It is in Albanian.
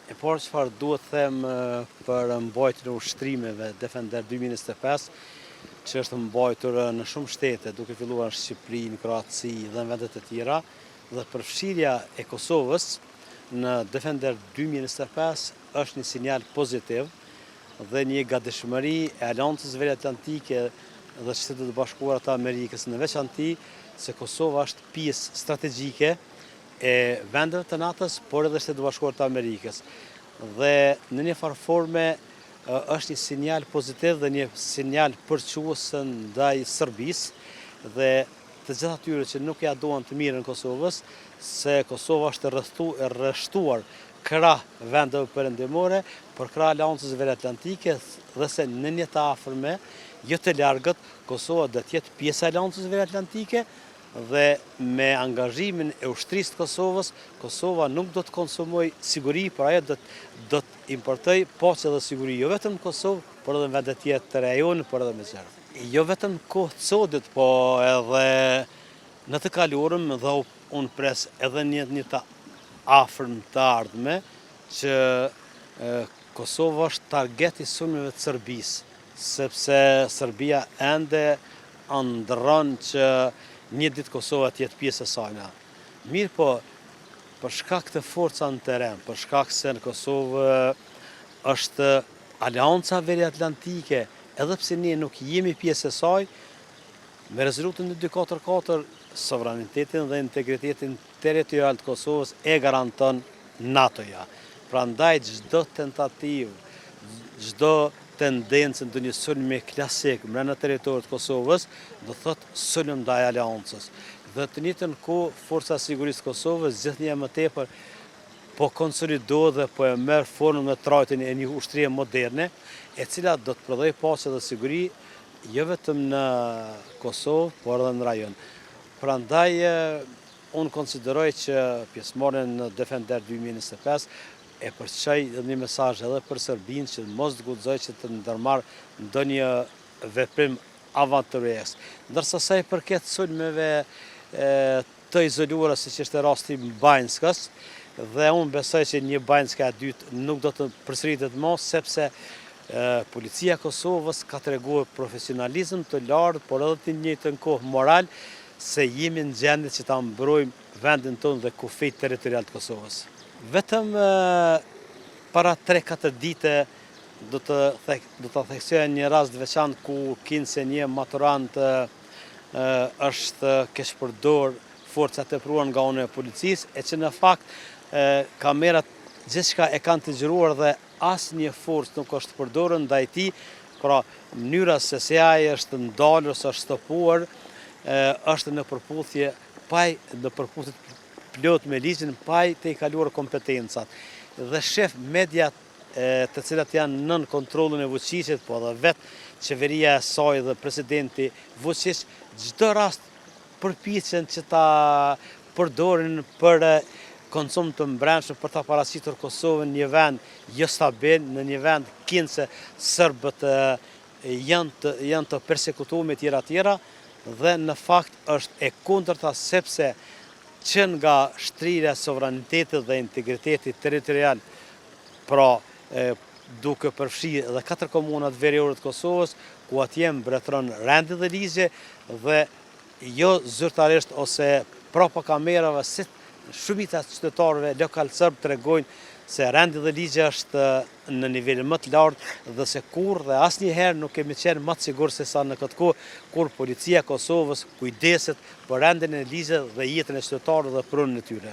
E parë çfarë duhet them për mbajtjen e ushtrimeve Defender 2025, që është mbajtur në shumë shtete, duke filluar në Shqipëri, në Kroaci dhe në vendet e tjera, dhe përfshirja e Kosovës në Defender 2025 është një sinjal pozitiv dhe një gatishmëri e Aleancës Veriatlantike dhe Shtetet e Bashkuara të Amerikës në veçanti se Kosova është pjesë strategjike e vendeve të NATO-s, por edhe Shtetet e Bashkuara të Amerikës. Dhe në një farë forme është një sinjal pozitiv dhe një sinjal përçues ndaj Serbisë dhe të gjithë atyre që nuk ja duan të mirën Kosovës, se Kosova është rreshtuar krah vendeve perëndimore, për krah Aleancës Veriatlantike dhe se në një të afërme, jo të largët, Kosova do të jetë pjesë e Aleancës Veriatlantike dhe me angazhimin e ushtrisë të Kosovës, Kosova nuk do të konsumoj siguri, por ajo do të importoj paqe dhe siguri, jo vetëm në Kosovë, por edhe në vende tjetër të rajonit, por edhe me tjerë. Jo vetëm kohë të sodit, po edhe në të kaluarën dhe unë pres edhe një të afërm të ardhme që Kosova është target i sulmeve të Serbisë, sepse Serbia ende ndron që një ditë Kosova të jetë pjesë e saj. Mirë po, për shkak të forca në teren, për shkak se në Kosovë është Aleanca Veriatlantike, edhe pse ne nuk jemi pjesë e saj, me rezolutën e 244 sovranitetin dhe integritetin territorial të Kosovës e garanton NATO-ja. Prandaj çdo tentativë, çdo tendencë në një sulm klasik brenda territorit të Kosovës, do thotë sulm ndaj Aleancës. Dhe të njëjtën kohë, Forca e Sigurisë të Kosovës gjithnjë më tepër po konsolidohet dhe po e merr formën me trajtin e një ushtrie moderne, e cila do të prodhojë paqe dhe siguri jo vetëm në Kosovë, por edhe në rajon. Prandaj unë konsideroj që pjesëmarrjen në Defender 2025 e përçoj një mesazh edhe për Serbinë që mos të guxojë që të ndërmarrë ndonjë veprim avanturez. Ndërsa sa i përket sulmeve të izoluara siç është rasti i Banjskës, dhe unë besoj që një Banjska e dytë nuk do të përsëritet më, sepse policia e Kosovës ka treguar profesionalizëm të lartë, por edhe të njëjtën kohë moral, se jemi në gjendje që ta mbrojmë vendin tonë dhe kufijt territorial të Kosovës. Vetëm para 3-4 dite do të theksoj një rast të veçantë ku kinse një maturant është keq përdor forca të tepruara nga ana e policisë, e që në fakt kamerat gjithçka e kanë të xhiruar dhe asnjë forcë nuk është përdorur ndaj tij, pra mënyra se si ai është ndalur ose është stopuar është në përputhje plot me ligjin, pa të i kaluar kompetencat. Dhe shef mediat të cilat janë nën kontrollin e Vučićit, po edhe vetë qeveria e saj dhe presidenti Vučić, çdo rast përpiqen që ta përdorin për konsum të mbrëmshëm, për ta paraqitur Kosovën një vend jo stabil, në një vend kinse serbët janë të persekutuar me tjera, dhe në fakt është e kundërta, sepse që nga shtrirja e sovranitetit dhe integriteti territorial, pra duke përfshirë edhe 4 komuna të veriore të Kosovës, ku atje mbretëron rendi dhe ligje, dhe jo zyrtarisht ose prapa kamerave, si shumica e qytetarëve lokal serb tregojnë se rendi dhe ligje është në nivel më të lartë dhe se kurrë dhe asnjëherë nuk kemi qenë më të sigurt se sa në këtë kohë, kur policia e Kosovës kujdeset për rendin e ligjit dhe jetën e qytetarëve dhe pronën e tyre.